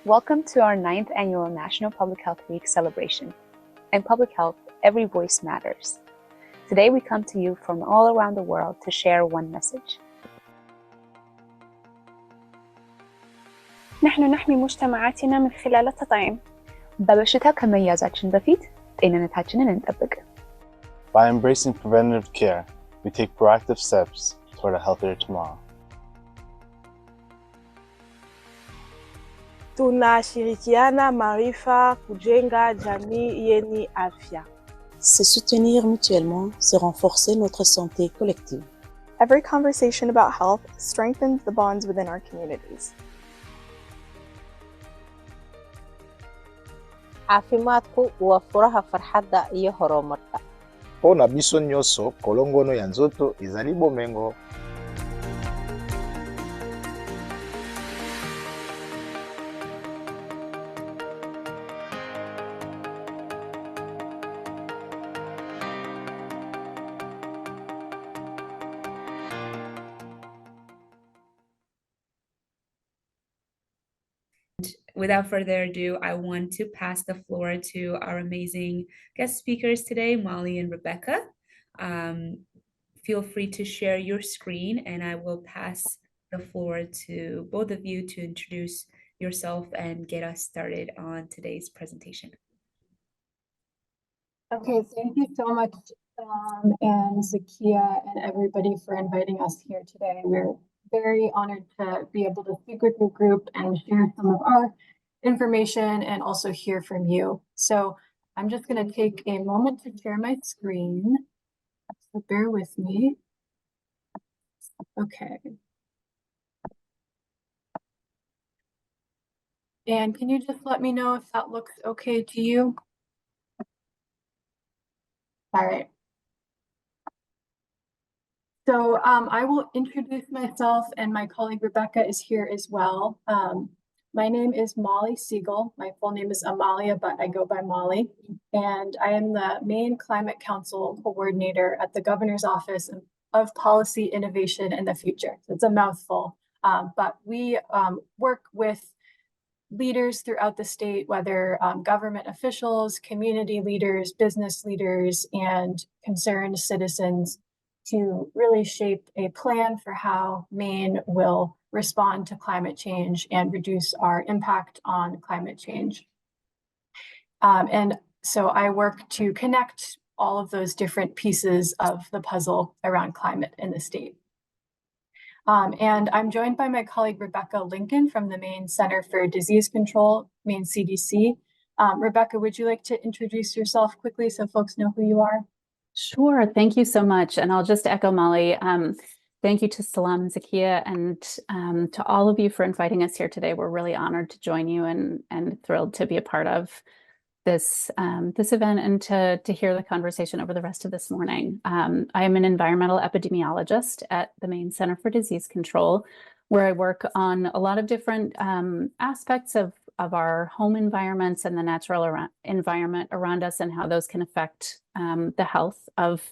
Welcome to our 9th annual National Public Health Week celebration. In public health, every voice matters. Today we come to you from all around the world to share one message. نحن نحمي مجتمعاتنا من خلال التطعيم. በበሽታ ከመያዛችን በፊት ጤንነታችንን እንጠብቅ። By embracing preventative care, we take proactive steps toward a healthier tomorrow. Tunashirikiana maarifa kujenga jamii yenye afya. Se soutenir mutuellement, c'est renforcer notre santé collective. Every conversation about health strengthens the bonds within our communities. caafimaadku waa furaha farxadda iyo horumarka. Pona biso nyonso kolongono ya nzoto ezali bomengo. Without further ado, I want to pass the floor to our amazing guest speakers today, Molly and Rebecca. Feel free to share your screen and I will pass the floor to both of you to introduce yourself and get us started on today's presentation. Okay, thank you so much, and Zakia and everybody for inviting us here today. We're very honored to be able to speak with your group and share some of our information and also hear from you. So I'm just going to take a moment to share my screen. So bear with me. Okay. And can you just let me know if that looks okay to you? All right. So I will introduce myself, and my colleague Rebecca is here as well. My name is Molly Siegel. My full name is Amalia, but I go by Molly. And I am the Maine Climate Council Coordinator at the Governor's Office of Policy, Innovation, and the Future. So it's a mouthful, but we work with leaders throughout the state, whether government officials, community leaders, business leaders, and concerned citizens, to really shape a plan for how Maine will respond to climate change and reduce our impact on climate change. And so I work to connect all of those different pieces of the puzzle around climate in the state. And I'm joined by my colleague Rebecca Lincoln from the Maine Center for Disease Control, Maine CDC. Rebecca, would you like to introduce yourself quickly so folks know who you are? Sure. Thank you so much. And I'll just echo Molly. Thank you to Salam and Zakia and to all of you for inviting us here today. We're really honored to join you and thrilled to be a part of this event and to hear the conversation over the rest of this morning. I am an environmental epidemiologist at the Maine Center for Disease Control, where I work on a lot of different aspects of our home environments and the natural environment around us and how those can affect the health of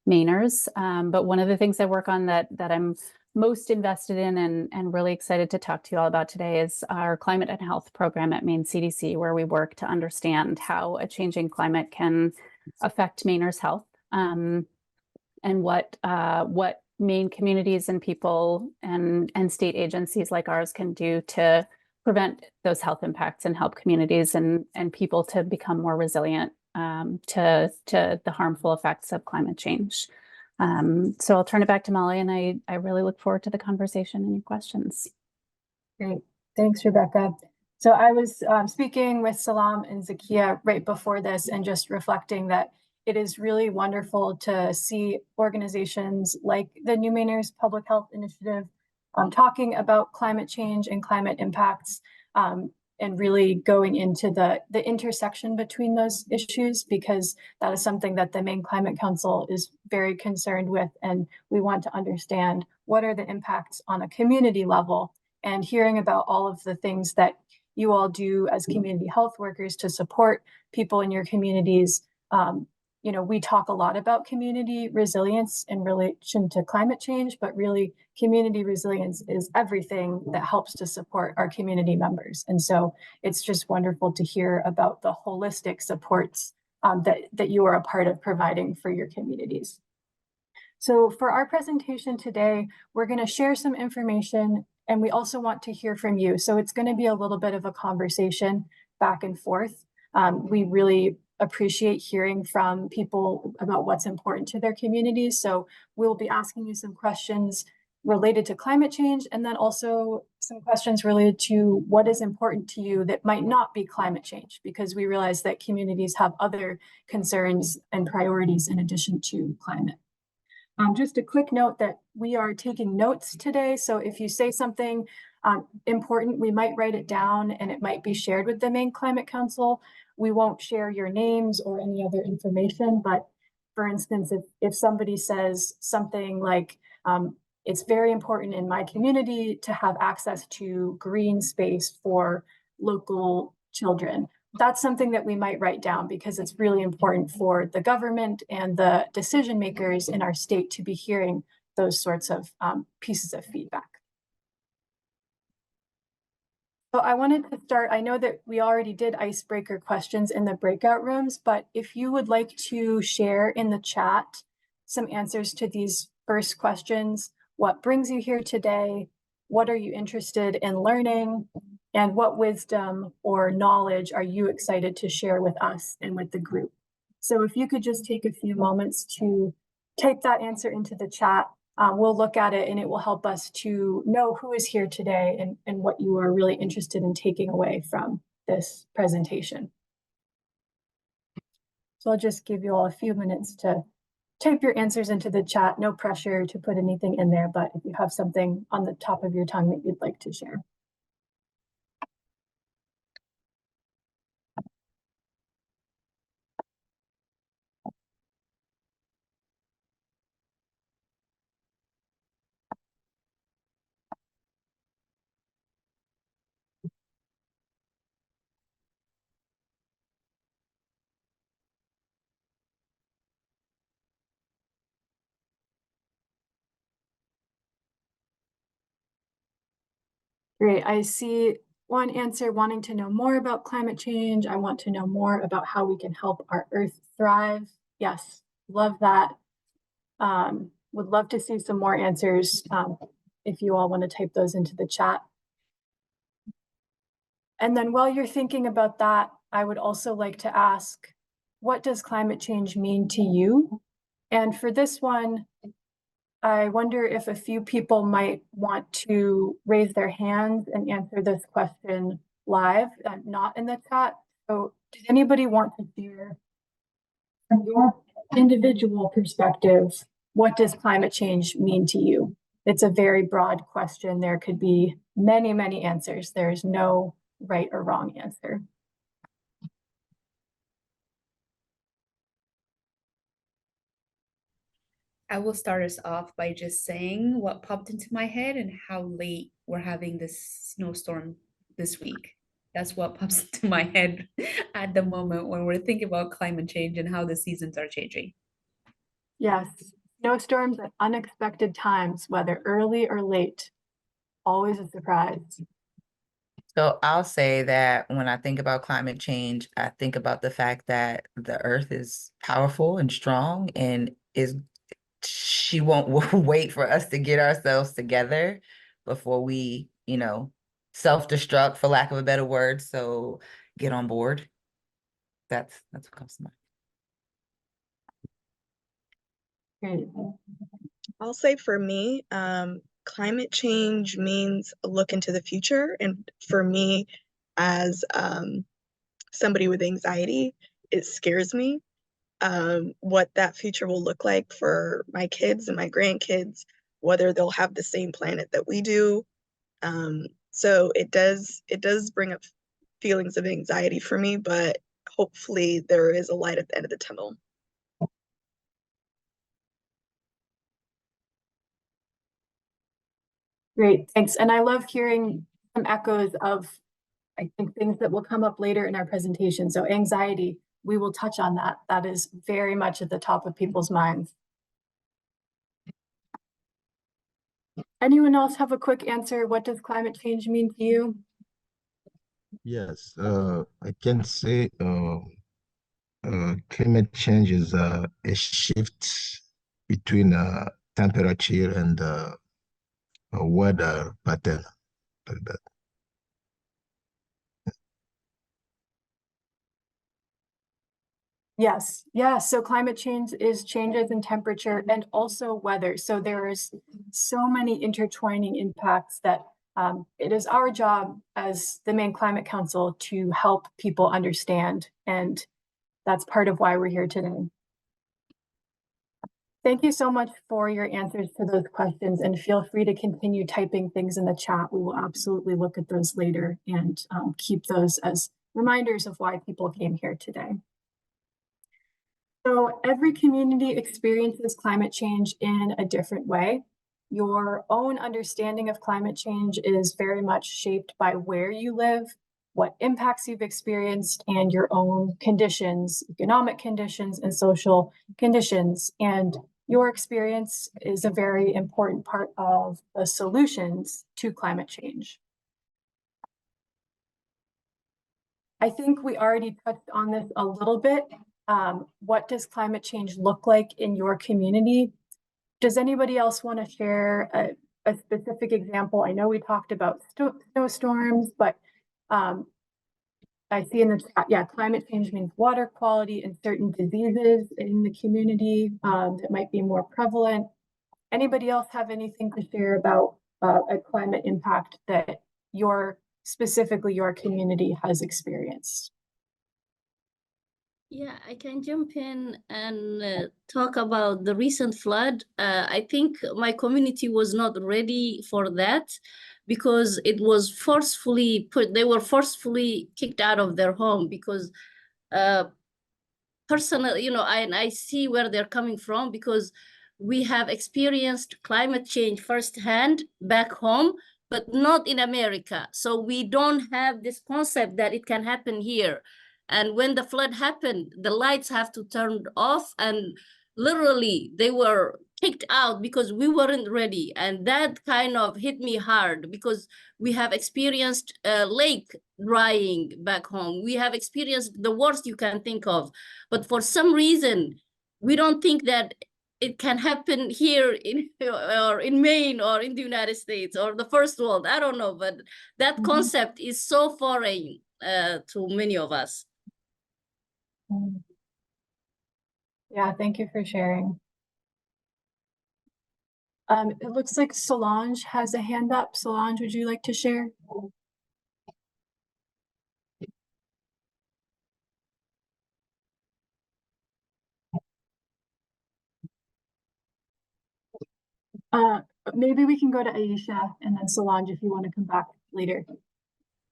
Mainers. But one of the things I work on that I'm most invested in and really excited to talk to you all about today is our climate and health program at Maine CDC, where we work to understand how a changing climate can affect Mainers' health and what Maine communities and people and state agencies like ours can do to prevent those health impacts and help communities and people to become more resilient to the harmful effects of climate change. So I'll turn it back to Molly, and I really look forward to the conversation and your questions. Great. Thanks, Rebecca. So I was speaking with Salam and Zakia right before this and just reflecting that it is really wonderful to see organizations like the New Mainers Public Health Initiative talking about climate change and climate impacts and really going into the intersection between those issues, because that is something that the Maine Climate Council is very concerned with. And we want to understand what are the impacts on a community level, and hearing about all of the things that you all do as community health workers to support people in your communities we talk a lot about community resilience in relation to climate change, but really community resilience is everything that helps to support our community members. And so it's just wonderful to hear about the holistic supports that you are a part of providing for your communities. So for our presentation today, we're going to share some information, and we also want to hear from you. So it's going to be a little bit of a conversation back and forth. We really appreciate hearing from people about what's important to their communities. So we'll be asking you some questions related to climate change, and then also some questions related to what is important to you that might not be climate change, because we realize that communities have other concerns and priorities in addition to climate. Just a quick note that we are taking notes today. So if you say something important, we might write it down and it might be shared with the Maine Climate Council. We won't share your names or any other information, but for instance, if somebody says something like, it's very important in my community to have access to green space for local children, that's something that we might write down because it's really important for the government and the decision makers in our state to be hearing those sorts of pieces of feedback. So I wanted to start, I know that we already did icebreaker questions in the breakout rooms, but if you would like to share in the chat some answers to these first questions, what brings you here today? What are you interested in learning? And what wisdom or knowledge are you excited to share with us and with the group? So if you could just take a few moments to type that answer into the chat, we'll look at it and it will help us to know who is here today and what you are really interested in taking away from this presentation. So I'll just give you all a few minutes to type your answers into the chat. No pressure to put anything in there, but if you have something on the top of your tongue that you'd like to share. Great. I see one answer wanting to know more about climate change. I want to know more about how we can help our Earth thrive. Yes, love that. Would love to see some more answers if you all want to type those into the chat. And then while you're thinking about that, I would also like to ask, what does climate change mean to you? And for this one, I wonder if a few people might want to raise their hands and answer this question live, not in the chat. So does anybody want to share from your individual perspective, what does climate change mean to you? It's a very broad question. There could be many, many answers. There's no right or wrong answer. I will start us off by just saying what popped into my head and how late we're having this snowstorm this week. That's what pops into my head at the moment when we're thinking about climate change and how the seasons are changing. Yes, snowstorms at unexpected times, whether early or late, always a surprise. So I'll say that when I think about climate change, I think about the fact that the earth is powerful and strong and she won't wait for us to get ourselves together before we, self-destruct, for lack of a better word. So get on board. That's what comes to mind. Great. I'll say for me, climate change means a look into the future. And for me, as somebody with anxiety, it scares me what that future will look like for my kids and my grandkids, whether they'll have the same planet that we do. So it does bring up feelings of anxiety for me, but hopefully there is a light at the end of the tunnel. Great, thanks. And I love hearing some echoes of, I think, things that will come up later in our presentation. So anxiety, we will touch on that. That is very much at the top of people's minds. Anyone else have a quick answer? What does climate change mean to you? Yes, I can say climate change is a shift between temperature and weather pattern, like that. Yes, yes. So climate change is changes in temperature and also weather. So there's so many intertwining impacts that it is our job as the Maine Climate Council to help people understand. And that's part of why we're here today. Thank you so much for your answers to those questions, and feel free to continue typing things in the chat. We will absolutely look at those later and keep those as reminders of why people came here today. So every community experiences climate change in a different way. Your own understanding of climate change is very much shaped by where you live, what impacts you've experienced, and your own conditions, economic conditions, and social conditions. And your experience is a very important part of the solutions to climate change. I think we already touched on this a little bit. What does climate change look like in your community? Does anybody else want to share a specific example? I know we talked about snowstorms, but I see in the chat, yeah, climate change means water quality and certain diseases in the community that might be more prevalent. Anybody else have anything to share about a climate impact that specifically your community has experienced? Yeah, I can jump in and talk about the recent flood. I think my community was not ready for that because it was forcefully they were forcefully kicked out of their home because personally, I see where they're coming from because we have experienced climate change firsthand back home, but not in America. So we don't have this concept that it can happen here. And when the flood happened, the lights have to turn off, and literally they were kicked out because we weren't ready. And that kind of hit me hard because we have experienced lake drying back home. We have experienced the worst you can think of. But for some reason, we don't think that it can happen here or in Maine or in the United States or the first world. I don't know, but that concept is so foreign to many of us. Yeah, thank you for sharing. It looks like Solange has a hand up. Solange, would you like to share? Maybe we can go to Aisha and then Solange if you want to come back later.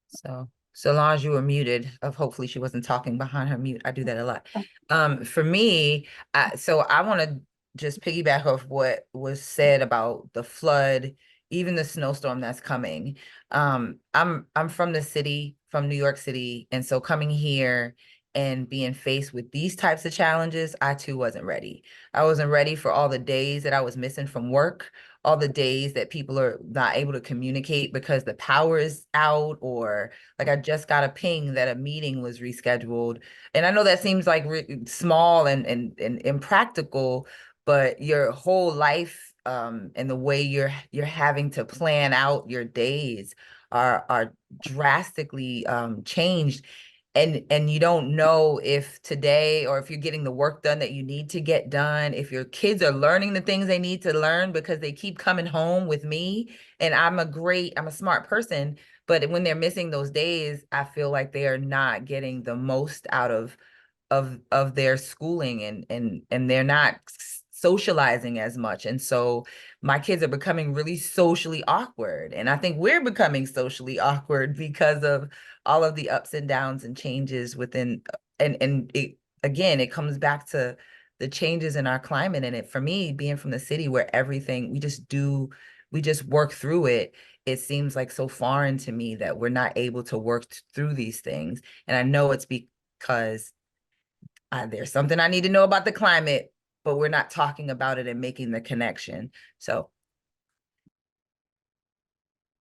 So Solange, you were muted. Hopefully she wasn't talking behind her mute. I do that a lot. For me, so I want to just piggyback off what was said about the flood, even the snowstorm that's coming. I'm from the city, from New York City, and so coming here and being faced with these types of challenges, I too wasn't ready. I wasn't ready for all the days that I was missing from work, all the days that people are not able to communicate because the power is out, or like I just got a ping that a meeting was rescheduled. And I know that seems like small and impractical, but your whole life and the way you're having to plan out your days are drastically changed. And you don't know if today, or if you're getting the work done that you need to get done, if your kids are learning the things they need to learn because they keep coming home with me. And I'm a smart person, but when they're missing those days, I feel like they are not getting the most out of their schooling, and they're not socializing as much. And so my kids are becoming really socially awkward. And I think we're becoming socially awkward because of all of the ups and downs and changes within, and it, again, it comes back to the changes in our climate. And for me, being from the city where everything, we just work through it. It seems like so foreign to me that we're not able to work through these things. And I know it's because there's something I need to know about the climate, but we're not talking about it and making the connection. So.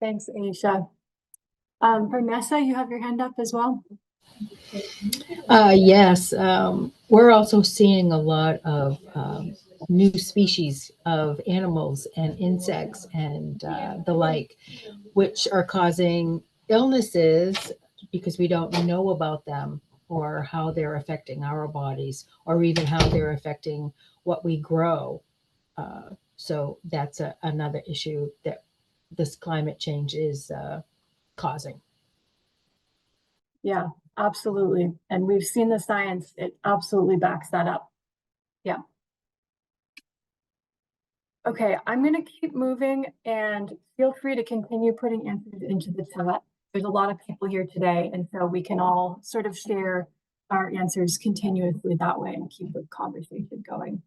Thanks, Aisha. Vanessa, you have your hand up as well. Yes, we're also seeing a lot of new species of animals and insects and the like, which are causing illnesses because we don't know about them or how they're affecting our bodies or even how they're affecting what we grow. So that's another issue that this climate change is causing. Yeah, absolutely. And we've seen the science, it absolutely backs that up. Yeah. Okay, I'm going to keep moving and feel free to continue putting answers into the chat. There's a lot of people here today, and so we can all sort of share our answers continuously that way and keep the conversation going.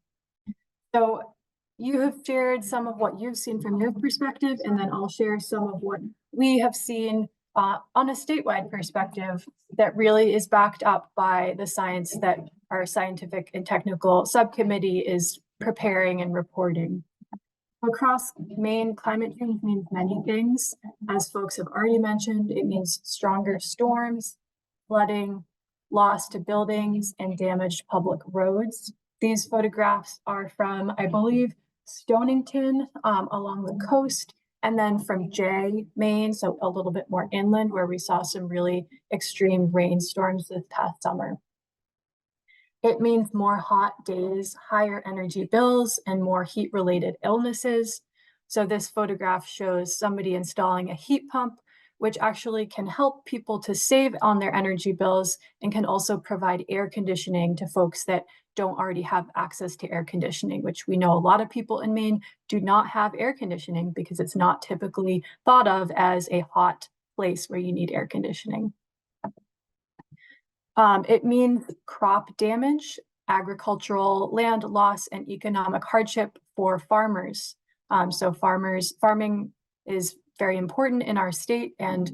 So you have shared some of what you've seen from your perspective, and then I'll share some of what we have seen on a statewide perspective that really is backed up by the science that our scientific and technical subcommittee is preparing and reporting. Across Maine, climate change means many things. As folks have already mentioned, it means stronger storms, flooding, loss to buildings, and damaged public roads. These photographs are from, I believe, Stonington along the coast, and then from Jay, Maine, so a little bit more inland, where we saw some really extreme rainstorms this past summer. It means more hot days, higher energy bills, and more heat-related illnesses. So this photograph shows somebody installing a heat pump, which actually can help people to save on their energy bills and can also provide air conditioning to folks that don't already have access to air conditioning, which we know a lot of people in Maine do not have air conditioning because it's not typically thought of as a hot place where you need air conditioning. It means crop damage, agricultural land loss, and economic hardship for farmers. So farming is very important in our state, and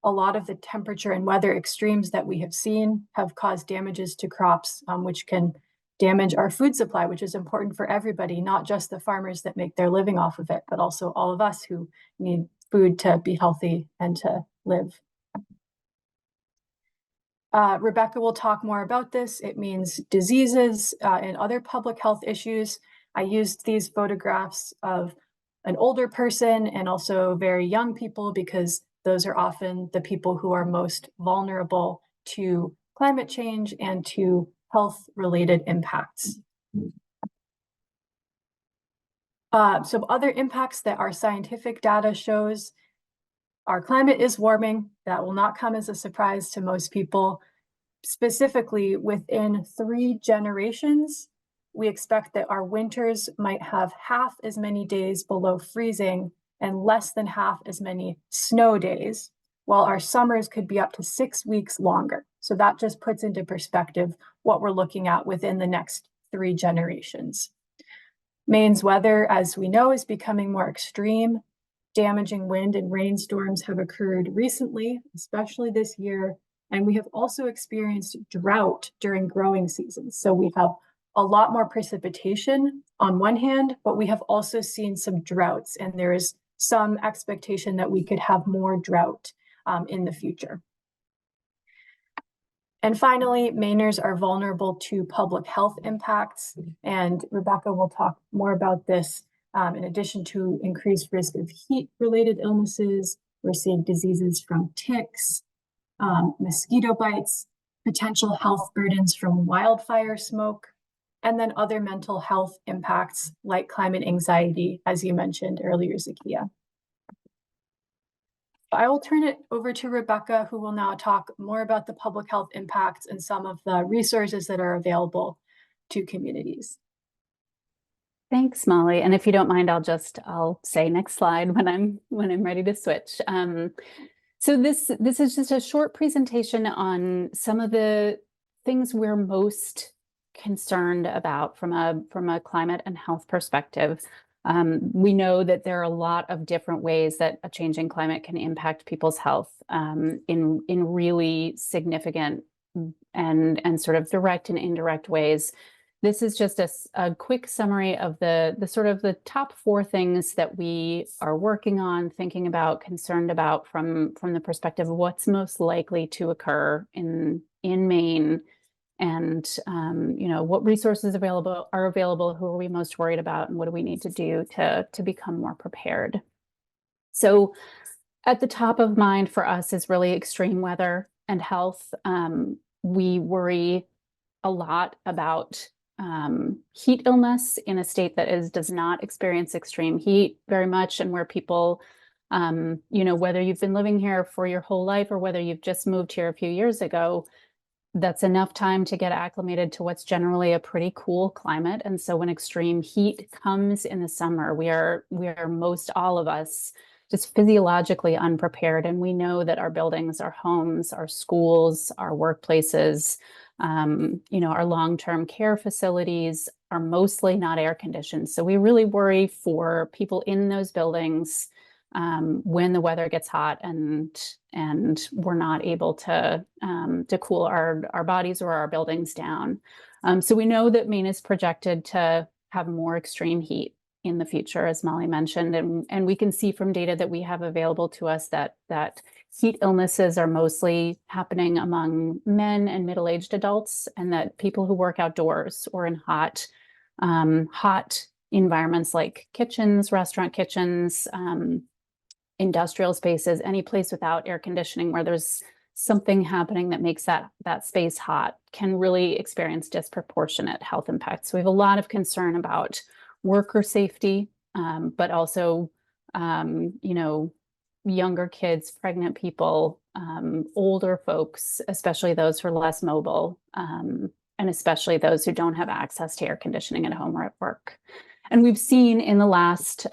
a lot of the temperature and weather extremes that we have seen have caused damages to crops, which can damage our food supply, which is important for everybody, not just the farmers that make their living off of it, but also all of us who need food to be healthy and to live. Rebecca will talk more about this. It means diseases and other public health issues. I used these photographs of an older person and also very young people because those are often the people who are most vulnerable to climate change and to health-related impacts. Some other impacts that our scientific data shows: our climate is warming. That will not come as a surprise to most people. Specifically, within 3 generations, we expect that our winters might have half as many days below freezing and less than half as many snow days, while our summers could be up to 6 weeks longer. So that just puts into perspective what we're looking at within the next 3 generations. Maine's weather, as we know, is becoming more extreme. Damaging wind and rainstorms have occurred recently, especially this year, and we have also experienced drought during growing seasons. So we have a lot more precipitation on one hand, but we have also seen some droughts, and there is some expectation that we could have more drought in the future. And finally, Mainers are vulnerable to public health impacts, and Rebecca will talk more about this. In addition to increased risk of heat-related illnesses, we're seeing diseases from ticks, mosquito bites, potential health burdens from wildfire smoke, and then other mental health impacts like climate anxiety, as you mentioned earlier, Zakia. I will turn it over to Rebecca, who will now talk more about the public health impacts and some of the resources that are available to communities. Thanks, Molly. And if you don't mind, I'll say next slide when I'm ready to switch. So this is just a short presentation on some of the things we're most concerned about from a climate and health perspective. We know that there are a lot of different ways that a changing climate can impact people's health in really significant and sort of direct and indirect ways. This is just a quick summary of the sort of the top 4 things that we are working on, thinking about, concerned about from the perspective of what's most likely to occur in Maine, and what resources are available, who are we most worried about, and what do we need to do to become more prepared. So at the top of mind for us is really extreme weather and health. We worry a lot about heat illness in a state that does not experience extreme heat very much, and where people, whether you've been living here for your whole life or whether you've just moved here a few years ago, that's enough time to get acclimated to what's generally a pretty cool climate. And so when extreme heat comes in the summer, we are most all of us just physiologically unprepared. And we know that our buildings, our homes, our schools, our workplaces, our long-term care facilities are mostly not air conditioned. So we really worry for people in those buildings when the weather gets hot and we're not able to cool our bodies or our buildings down. So we know that Maine is projected to have more extreme heat in the future, as Molly mentioned, and we can see from data that we have available to us that heat illnesses are mostly happening among men and middle-aged adults, and that people who work outdoors or in hot environments like kitchens, restaurant kitchens, industrial spaces, any place without air conditioning where there's something happening that makes that space hot, can really experience disproportionate health impacts. So we have a lot of concern about worker safety, but also, younger kids, pregnant people, older folks, especially those who are less mobile, and especially those who don't have access to air conditioning at home or at work. And we've seen in the last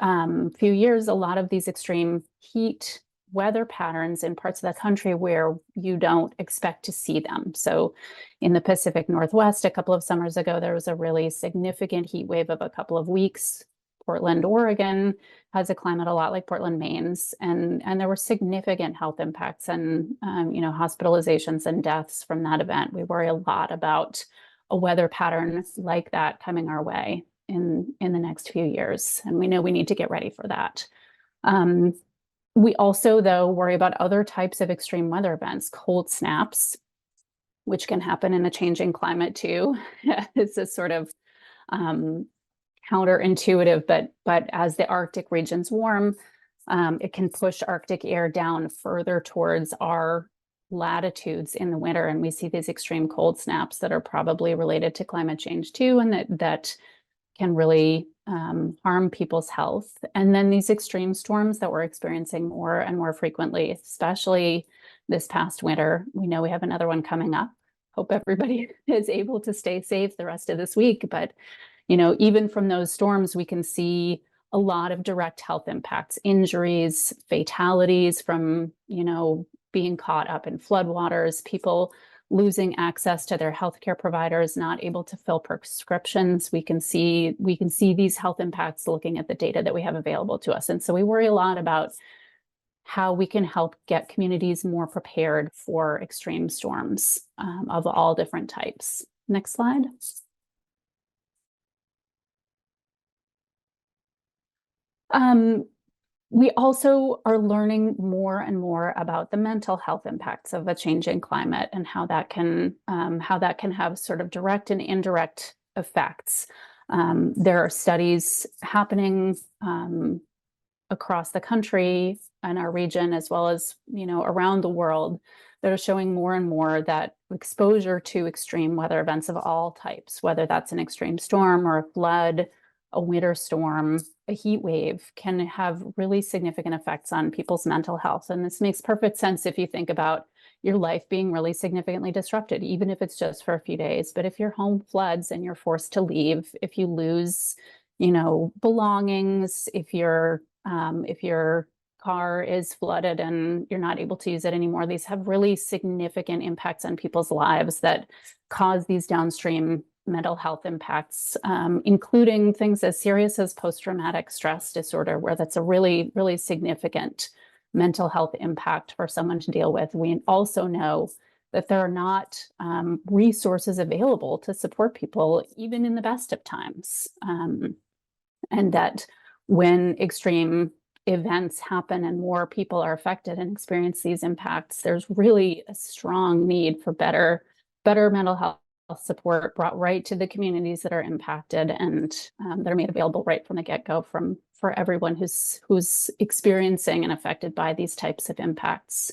few years a lot of these extreme heat weather patterns in parts of the country where you don't expect to see them. So in the Pacific Northwest, a couple of summers ago, there was a really significant heat wave of a couple of weeks. Portland, Oregon has a climate a lot like Portland, Maine's, and there were significant health impacts and hospitalizations and deaths from that event. We worry a lot about a weather pattern like that coming our way in the next few years, and we know we need to get ready for that. We also, though, worry about other types of extreme weather events, cold snaps, which can happen in a changing climate too. It's a sort of counterintuitive, but as the Arctic regions warm, it can push Arctic air down further towards our latitudes in the winter, and we see these extreme cold snaps that are probably related to climate change too, and that can really harm people's health. And then these extreme storms that we're experiencing more and more frequently, especially this past winter. We know we have another one coming up. Hope everybody is able to stay safe the rest of this week. But, even from those storms, we can see a lot of direct health impacts, injuries, fatalities from, being caught up in floodwaters, people losing access to their healthcare providers, not able to fill prescriptions. We can see these health impacts looking at the data that we have available to us. And so we worry a lot about how we can help get communities more prepared for extreme storms of all different types. Next slide. We also are learning more and more about the mental health impacts of a changing climate and how that can have sort of direct and indirect effects. There are studies happening across the country and our region, as well as around the world, that are showing more and more that exposure to extreme weather events of all types, whether that's an extreme storm or a flood, a winter storm, a heat wave, can have really significant effects on people's mental health. And this makes perfect sense if you think about your life being really significantly disrupted, even if it's just for a few days. But if your home floods and you're forced to leave, if you lose, belongings, if your car is flooded and you're not able to use it anymore, these have really significant impacts on people's lives that cause these downstream mental health impacts, including things as serious as post-traumatic stress disorder, where that's a really, really significant mental health impact for someone to deal with. We also know that there are not resources available to support people, even in the best of times. And that when extreme events happen and more people are affected and experience these impacts, there's really a strong need for better mental health support brought right to the communities that are impacted and that are made available right from the get-go for everyone who's experiencing and affected by these types of impacts.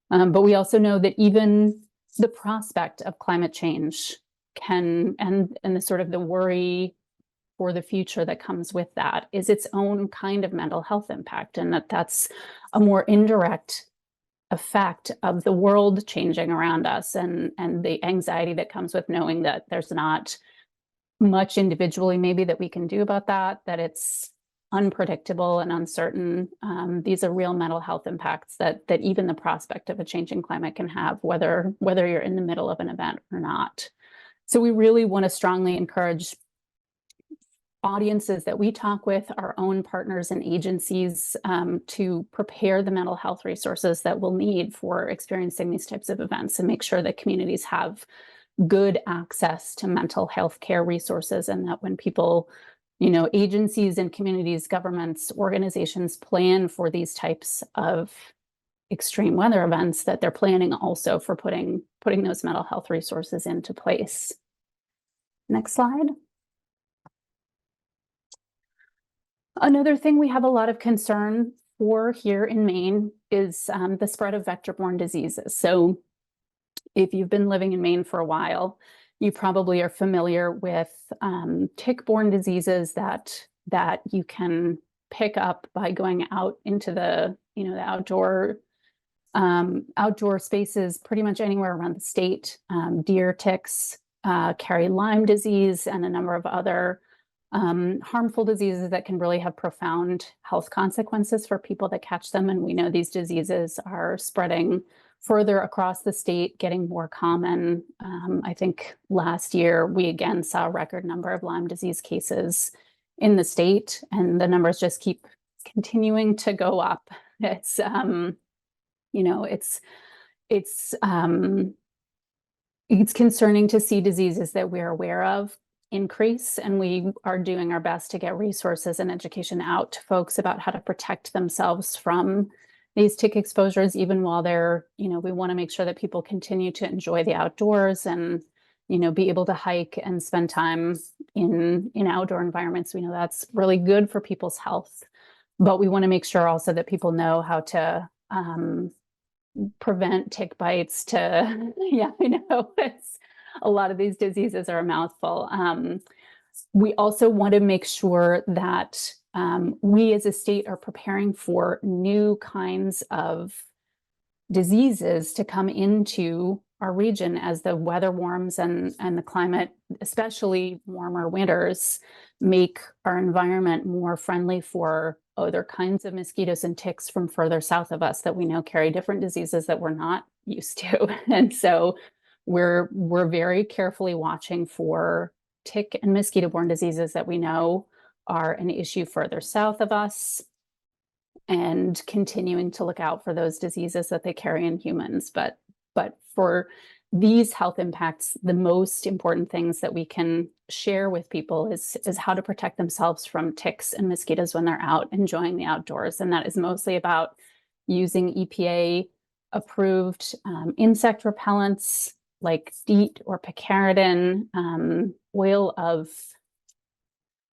But we also know that even the prospect of climate change can, and the sort of the worry for the future that comes with that, is its own kind of mental health impact, and that's a more indirect effect of the world changing around us and the anxiety that comes with knowing that there's not much individually maybe that we can do about that it's unpredictable and uncertain. These are real mental health impacts that even the prospect of a changing climate can have, whether you're in the middle of an event or not. So we really want to strongly encourage audiences that we talk with, our own partners and agencies, to prepare the mental health resources that we'll need for experiencing these types of events, and make sure that communities have good access to mental health care resources, and that when people, agencies and communities, governments, organizations plan for these types of extreme weather events, that they're planning also for putting those mental health resources into place. Next slide. Another thing we have a lot of concern for here in Maine is the spread of vector-borne diseases. So if you've been living in Maine for a while, you probably are familiar with tick-borne diseases that you can pick up by going out into the outdoor spaces pretty much anywhere around the state. Deer ticks carry Lyme disease and a number of other harmful diseases that can really have profound health consequences for people that catch them. And we know these diseases are spreading further across the state, getting more common. I think last year we again saw a record number of Lyme disease cases in the state, and the numbers just keep continuing to go up. It's concerning to see diseases that we're aware of increase, and we are doing our best to get resources and education out to folks about how to protect themselves from these tick exposures, even while they're, we want to make sure that people continue to enjoy the outdoors and, be able to hike and spend time in outdoor environments. We know that's really good for people's health, but we want to make sure also that people know how to prevent tick bites. It's a lot of these diseases are a mouthful. We also want to make sure that we as a state are preparing for new kinds of diseases to come into our region as the weather warms and the climate, especially warmer winters, make our environment more friendly for other kinds of mosquitoes and ticks from further south of us that we know carry different diseases that we're not used to. And so we're very carefully watching for tick and mosquito-borne diseases that we know are an issue further south of us, and continuing to look out for those diseases that they carry in humans. But for these health impacts, the most important things that we can share with people is how to protect themselves from ticks and mosquitoes when they're out enjoying the outdoors. And that is mostly about using EPA approved insect repellents like DEET or picaridin, oil of,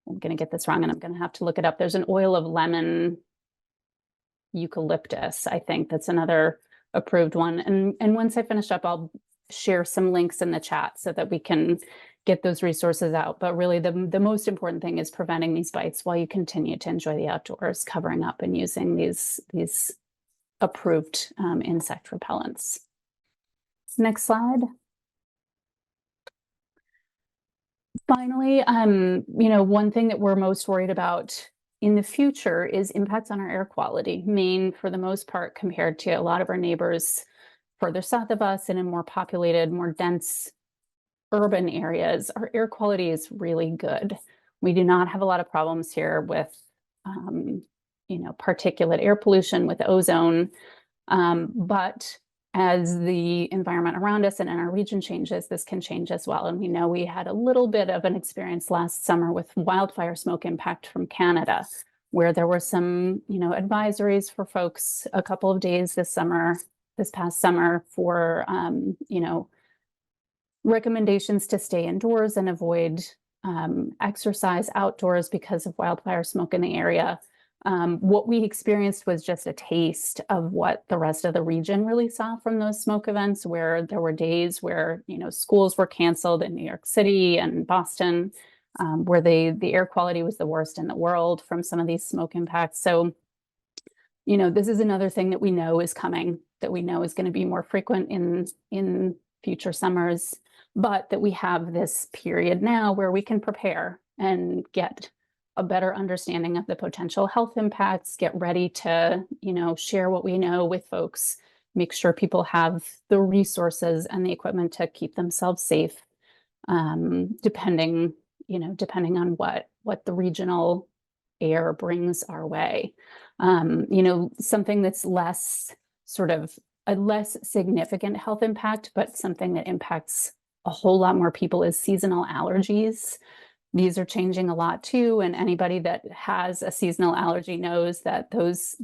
I'm going to get this wrong and I'm going to have to look it up. There's an oil of lemon eucalyptus, I think, that's another approved one. And once I finish up, I'll share some links in the chat so that we can get those resources out. But really the most important thing is preventing these bites while you continue to enjoy the outdoors, covering up and using these approved insect repellents. Next slide. Finally, one thing that we're most worried about in the future is impacts on our air quality. Maine, for the most part, compared to a lot of our neighbors further south of us and in more populated, more dense urban areas, our air quality is really good. We do not have a lot of problems here with, particulate air pollution, with ozone, but as the environment around us and in our region changes, this can change as well. And we know we had a little bit of an experience last summer with wildfire smoke impact from Canada, where there were some, advisories for folks a couple of days this past summer for, recommendations to stay indoors and avoid exercise outdoors because of wildfire smoke in the area. What we experienced was just a taste of what the rest of the region really saw from those smoke events, where there were days where, schools were canceled in New York City and Boston, where the air quality was the worst in the world from some of these smoke impacts. So, this is another thing that we know is coming, that we know is going to be more frequent in future summers, but that we have this period now where we can prepare and get a better understanding of the potential health impacts, get ready to, share what we know with folks, make sure people have the resources and the equipment to keep themselves safe, depending on what the regional air brings our way. Something that's less sort of a less significant health impact, but something that impacts a whole lot more people is seasonal allergies. These are changing a lot too, and anybody that has a seasonal allergy knows that those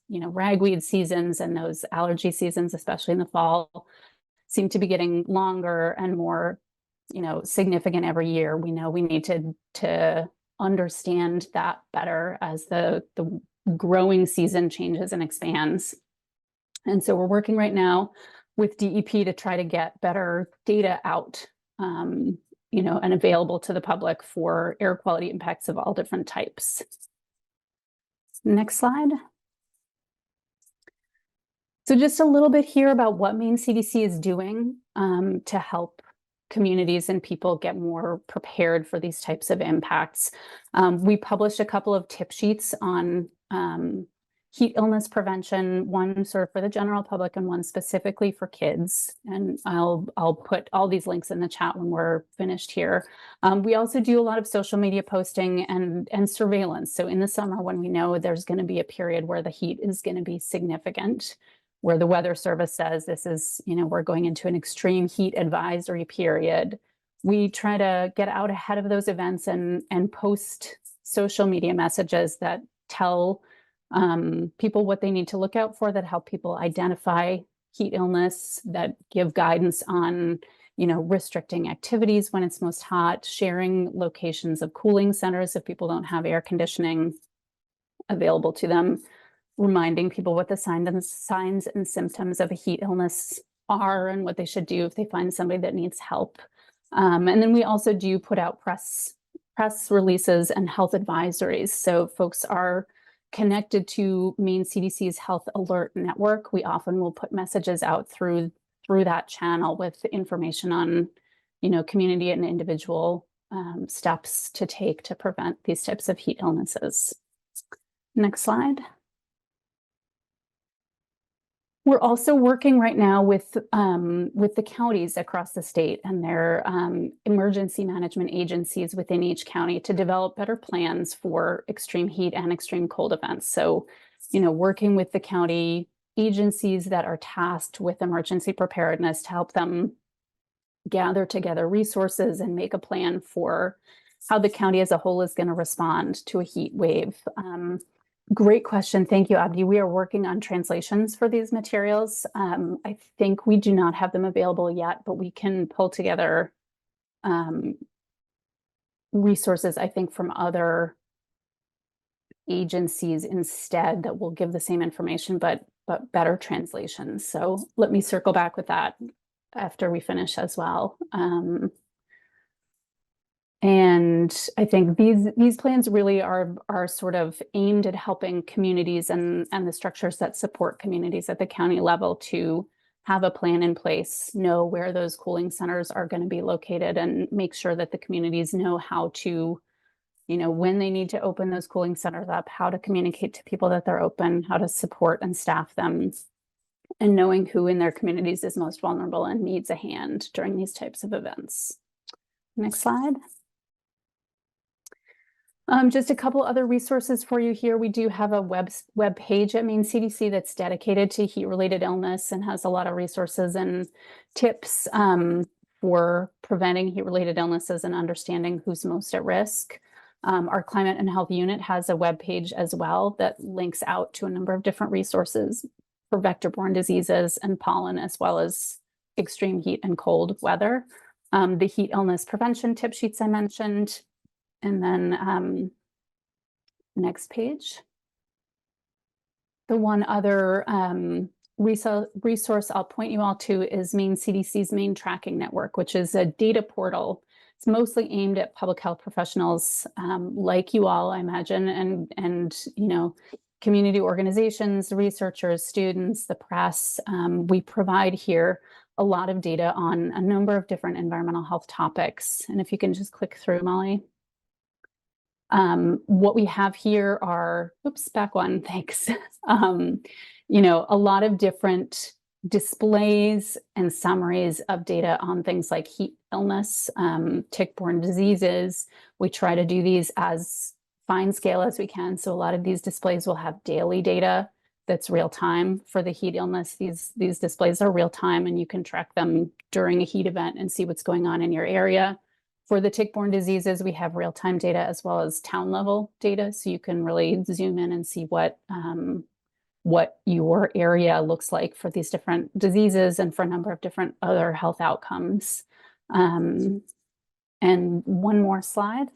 ragweed seasons and those allergy seasons, especially in the fall, seem to be getting longer and more significant every year. We know we need to understand that better as the growing season changes and expands. And so we're working right now with DEP to try to get better data out, and available to the public for air quality impacts of all different types. Next slide. So just a little bit here about what Maine CDC is doing to help communities and people get more prepared for these types of impacts. We published a couple of tip sheets on heat illness prevention, one sort of for the general public and one specifically for kids. And I'll put all these links in the chat when we're finished here. We also do a lot of social media posting and surveillance. So in the summer, when we know there's going to be a period where the heat is going to be significant, where the Weather Service says this is, we're going into an extreme heat advisory period, we try to get out ahead of those events and post social media messages that tell people what they need to look out for, that help people identify heat illness, that give guidance on, restricting activities when it's most hot, sharing locations of cooling centers if people don't have air conditioning available to them, reminding people what the signs and symptoms of a heat illness are and what they should do if they find somebody that needs help. And then we also do put out press releases and health advisories. So folks are connected to Maine CDC's Health Alert Network. We often will put messages out through that channel with information on, community and individual steps to take to prevent these types of heat illnesses. Next slide. We're also working right now with the counties across the state and their emergency management agencies within each county to develop better plans for extreme heat and extreme cold events. So, working with the county agencies that are tasked with emergency preparedness to help them gather together resources and make a plan for how the county as a whole is going to respond to a heat wave. Great question. Thank you, Abdi. We are working on translations for these materials. I think we do not have them available yet, but we can pull together resources, I think, from other agencies instead that will give the same information, but better translations. So let me circle back with that after we finish as well. And I think these plans really are sort of aimed at helping communities and the structures that support communities at the county level to have a plan in place, know where those cooling centers are going to be located, and make sure that the communities know how to, when they need to open those cooling centers up, how to communicate to people that they're open, how to support and staff them, and knowing who in their communities is most vulnerable and needs a hand during these types of events. Next slide. Just a couple other resources for you here. We do have a web page at Maine CDC that's dedicated to heat-related illness and has a lot of resources and tips for preventing heat-related illnesses and understanding who's most at risk. Our Climate and Health Unit has a web page as well that links out to a number of different resources for vector-borne diseases and pollen, as well as extreme heat and cold weather. The heat illness prevention tip sheets I mentioned. And then next page. The one other resource I'll point you all to is Maine CDC's Maine Tracking Network, which is a data portal. It's mostly aimed at public health professionals like you all, I imagine, and you know, community organizations, researchers, students, the press. We provide here a lot of data on a number of different environmental health topics. And if you can just click through, Molly. What we have here are, oops, back one, thanks. You know, a lot of different displays and summaries of data on things like heat illness, tick-borne diseases. We try to do these as fine scale as we can. So a lot of these displays will have daily data that's real time for the heat illness. These displays are real time and you can track them during a heat event and see what's going on in your area. For the tick-borne diseases, we have real-time data as well as town-level data, so you can really zoom in and see what your area looks like for these different diseases and for a number of different other health outcomes. And one more slide.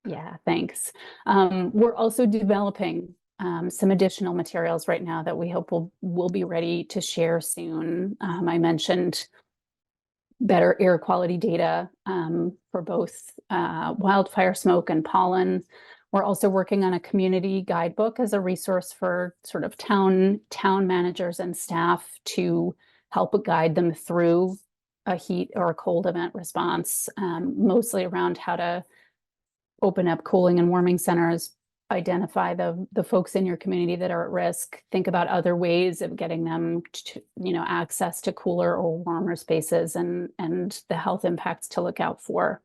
Yeah, thanks. We're also developing some additional materials right now that we hope will be ready to share soon. I mentioned better air quality data for both wildfire smoke and pollen. We're also working on a community guidebook as a resource for sort of town managers and staff to help guide them through a heat or a cold event response, mostly around how to open up cooling and warming centers, identify the folks in your community that are at risk, think about other ways of getting them to, you know, access to cooler or warmer spaces and the health impacts to look out for.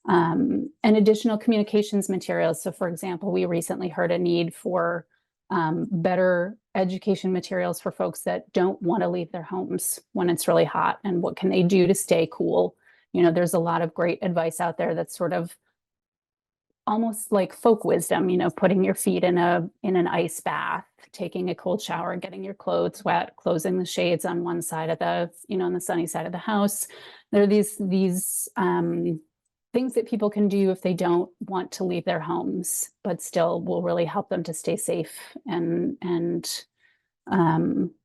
And additional communications materials. So for example, we recently heard a need for better education materials for folks that don't want to leave their homes when it's really hot and what can they do to stay cool. You know, there's a lot of great advice out there that's sort of almost like folk wisdom, you know, putting your feet in an ice bath, taking a cold shower, getting your clothes wet, closing the shades on one side of the, you know, on the sunny side of the house. There are these things that people can do if they don't want to leave their homes, but still will really help them to stay safe and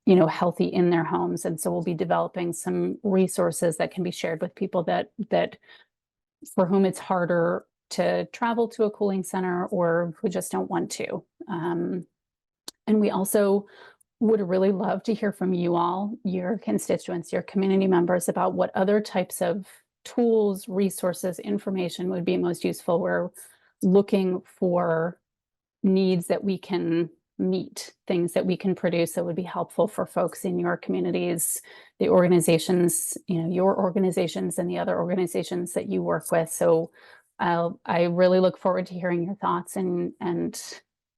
you know, healthy in their homes. And so we'll be developing some resources that can be shared with people that for whom it's harder to travel to a cooling center or who just don't want to. And we also would really love to hear from you all, your constituents, your community members, about what other types of tools, resources, information would be most useful. We're looking for needs that we can meet, things that we can produce that would be helpful for folks in your communities, the organizations, you know, your organizations and the other organizations that you work with. So I really look forward to hearing your thoughts and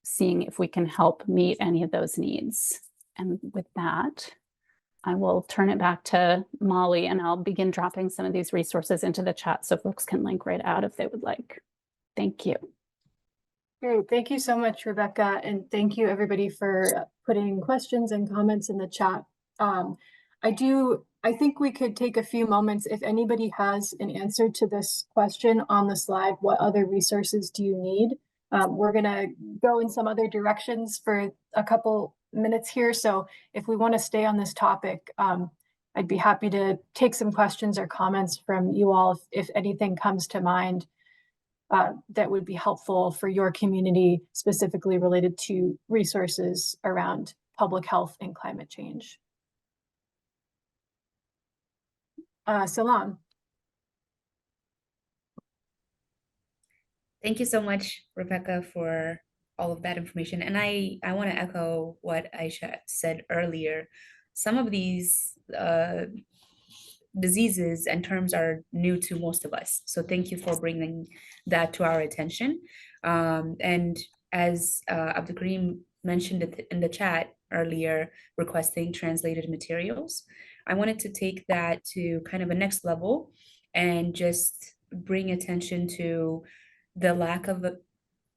seeing if we can help meet any of those needs. And with that, I will turn it back to Molly and I'll begin dropping some of these resources into the chat so folks can link right out if they would like. Thank you. Great. Thank you so much, Rebecca. And thank you everybody for putting questions and comments in the chat. I think we could take a few moments if anybody has an answer to this question on the slide. What other resources do you need? We're going to go in some other directions for a couple minutes here. So if we want to stay on this topic, I'd be happy to take some questions or comments from you all if anything comes to mind that would be helpful for your community, specifically related to resources around public health and climate change. Salam. Thank you so much, Rebecca, for all of that information. And I want to echo what Aisha said earlier. Some of these diseases and terms are new to most of us. So thank you for bringing that to our attention. And as Abdul Karim mentioned it in the chat earlier, requesting translated materials, I wanted to take that to kind of a next level and just bring attention to the lack of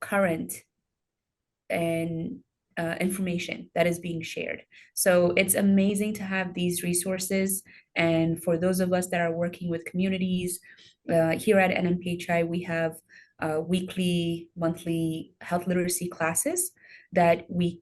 current and information that is being shared. So it's amazing to have these resources. And for those of us that are working with communities, here at NPHI, we have weekly, monthly health literacy classes that we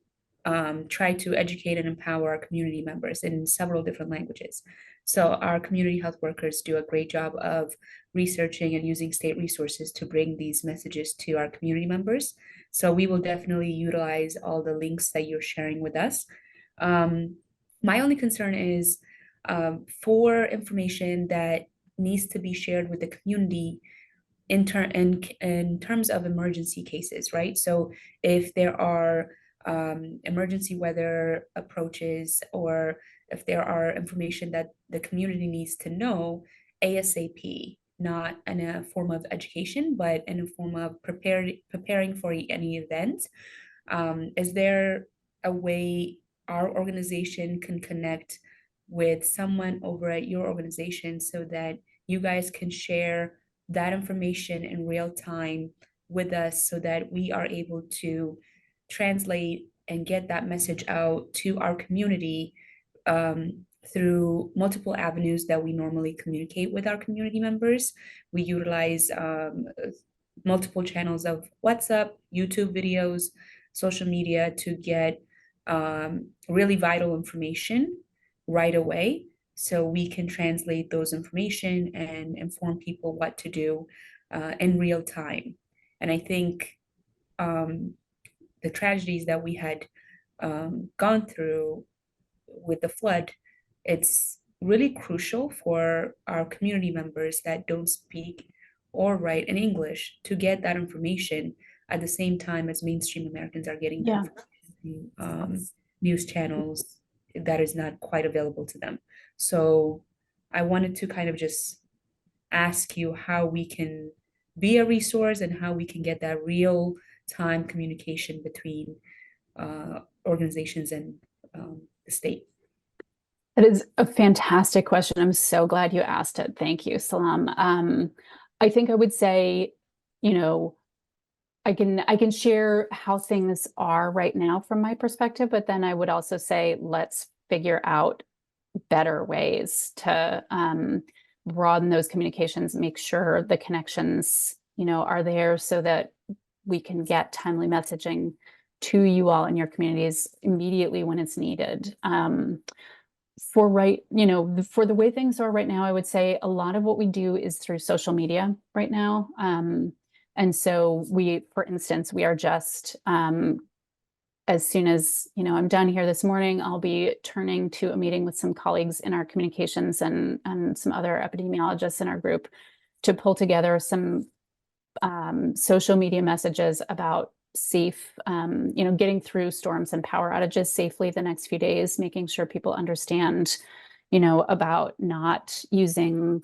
try to educate and empower our community members in several different languages. So our community health workers do a great job of researching and using state resources to bring these messages to our community members. So we will definitely utilize all the links that you're sharing with us. My only concern is for information that needs to be shared with the community in terms of emergency cases, right? So if there are emergency weather approaches, or if there are information that the community needs to know ASAP, not in a form of education, but in a form of preparing for any event, is there a way our organization can connect with someone over at your organization so that you guys can share that information in real time with us, so that we are able to translate and get that message out to our community through multiple avenues that we normally communicate with our community members? We utilize multiple channels of WhatsApp, YouTube videos, social media to get really vital information right away, so we can translate those information and inform people what to do in real time. And I think the tragedies that we had gone through with the flood, it's really crucial for our community members that don't speak or write in English to get that information at the same time as mainstream Americans are getting news channels that is not quite available to them. So I wanted to kind of just ask you how we can be a resource and how we can get that real time communication between organizations and the state. That is a fantastic question. I'm so glad you asked it. Thank you, Salam. I think I would say, you know, I can share how things are right now from my perspective, but then I would also say, let's figure out better ways to broaden those communications, make sure the connections, you know, are there so that we can get timely messaging to you all in your communities immediately when it's needed. For the way things are right now, I would say a lot of what we do is through social media right now. And so for instance, we are just, as soon as, you know, I'm done here this morning, I'll be turning to a meeting with some colleagues in our communications and some other epidemiologists in our group to pull together some social media messages about safe, getting through storms and power outages safely the next few days, making sure people understand, about not using,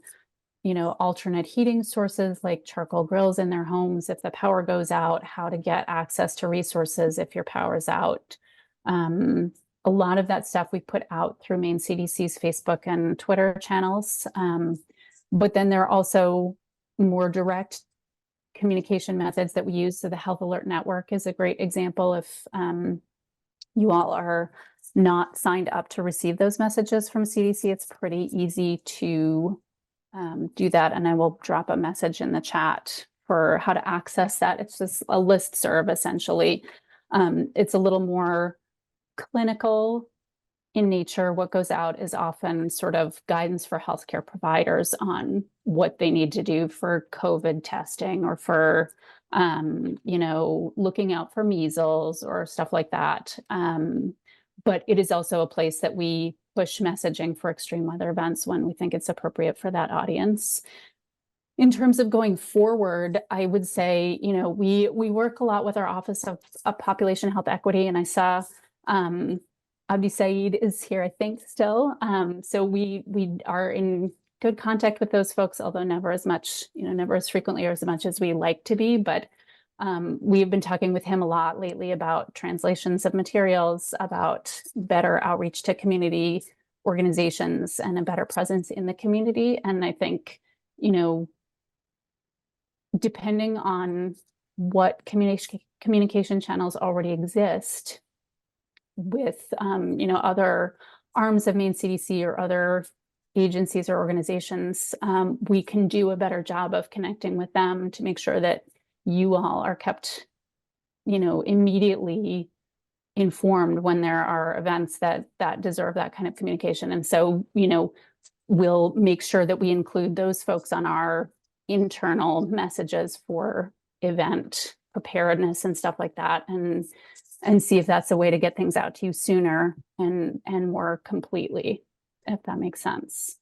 alternate heating sources like charcoal grills in their homes if the power goes out, how to get access to resources if your power is out. A lot of that stuff we put out through Maine CDC's Facebook and Twitter channels. But then there are also more direct communication methods that we use. So the Health Alert Network is a great example. If you all are not signed up to receive those messages from CDC, it's pretty easy to do that. And I will drop a message in the chat for how to access that. It's just a listserv, essentially. It's a little more clinical in nature. What goes out is often sort of guidance for healthcare providers on what they need to do for COVID testing or for, looking out for measles or stuff like that. But it is also a place that we push messaging for extreme weather events when we think it's appropriate for that audience. In terms of going forward, I would say, we work a lot with our Office of Population Health Equity, and I saw Abdi Saeed is here, I think, still. So we are in good contact with those folks, although never as much, never as frequently or as much as we like to be. But we've been talking with him a lot lately about translations of materials, about better outreach to community organizations and a better presence in the community. And I think, depending on what communication channels already exist with, other arms of Maine CDC or other agencies or organizations, we can do a better job of connecting with them to make sure that you all are kept, immediately informed when there are events that deserve that kind of communication. And so, we'll make sure that we include those folks on our internal messages for event preparedness and stuff like that, and see if that's a way to get things out to you sooner and more completely, if that makes sense.